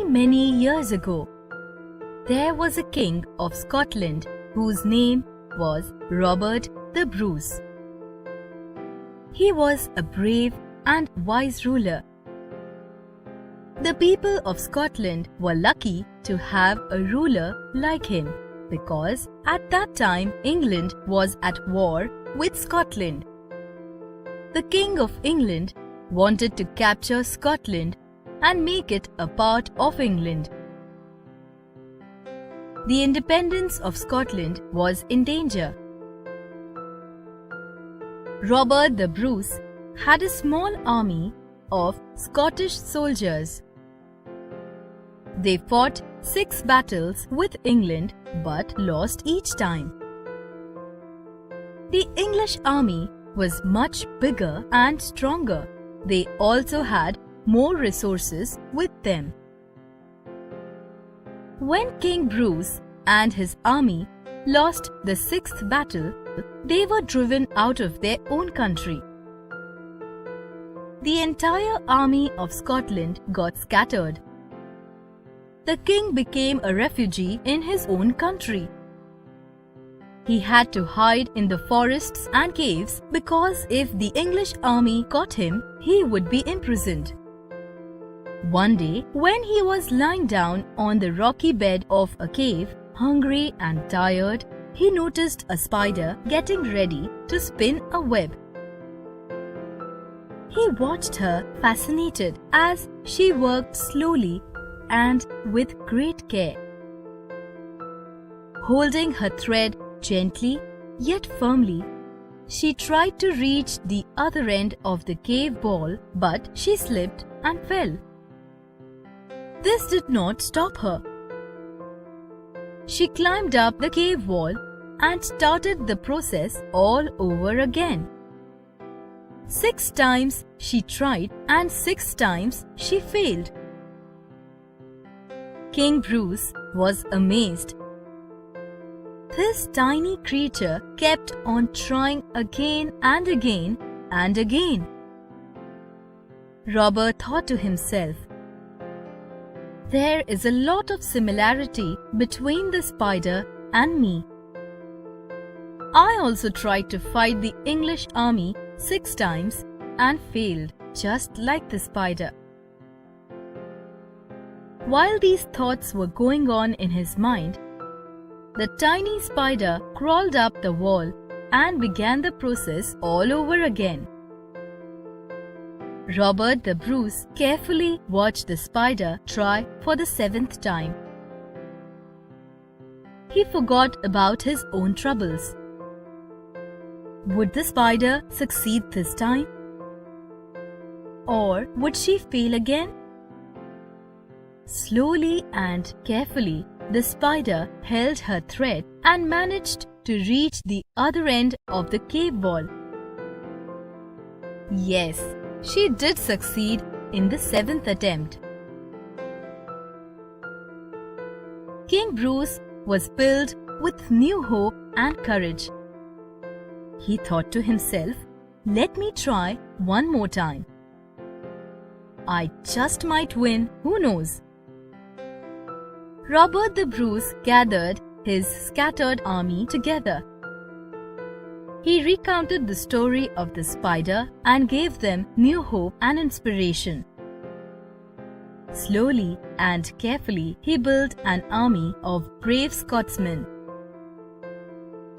many years ago, there was a king of Scotland whose name was Robert the Bruce. He was a brave and wise ruler. The people of Scotland were lucky to have a ruler like him because at that time England was at war with Scotland. The King of England wanted to capture Scotland and make it a part of England. The independence of Scotland was in danger. Robert the Bruce had a small army of Scottish soldiers. They fought 6 battles with England but lost each time. The English army was much bigger and stronger. They also had more resources with them. When King Bruce and his army lost the 6th battle, they were driven out of their own country. The entire army of Scotland got scattered. The king became a refugee in his own country. He had to hide in the forests and caves because if the English army caught him, he would be imprisoned. One day, when he was lying down on the rocky bed of a cave, hungry and tired, he noticed a spider getting ready to spin a web. He watched her fascinated as she worked slowly and with great care. Holding her thread gently yet firmly, she tried to reach the other end of the cave wall, but she slipped and fell. This did not stop her. She climbed up the cave wall and started the process all over again. 6 times she tried and 6 times she failed. King Bruce was amazed. This tiny creature kept on trying again and again and again. Robert thought to himself, "There is a lot of similarity between the spider and me. I also tried to fight the English army 6 times and failed, just like the spider." While these thoughts were going on in his mind, the tiny spider crawled up the wall and began the process all over again. Robert the Bruce carefully watched the spider try for the 7th time. He forgot about his own troubles. Would the spider succeed this time? Or would she fail again? Slowly and carefully, the spider held her thread and managed to reach the other end of the cave wall. Yes, she did succeed in the 7th attempt. King Bruce was filled with new hope and courage. He thought to himself, "Let me try one more time. I just might win, who knows?" Robert the Bruce gathered his scattered army together. He recounted the story of the spider and gave them new hope and inspiration. Slowly and carefully, he built an army of brave Scotsmen.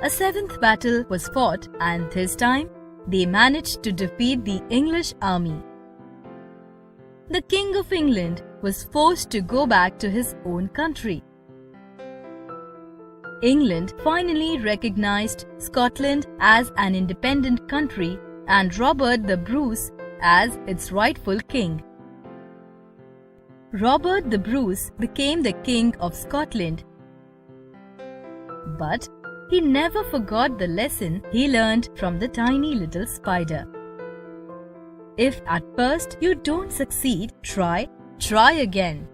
A 7th battle was fought, and this time they managed to defeat the English army. The King of England was forced to go back to his own country. England finally recognized Scotland as an independent country and Robert the Bruce as its rightful king. Robert the Bruce became the King of Scotland. But he never forgot the lesson he learned from the tiny little spider. If at first you don't succeed, try again.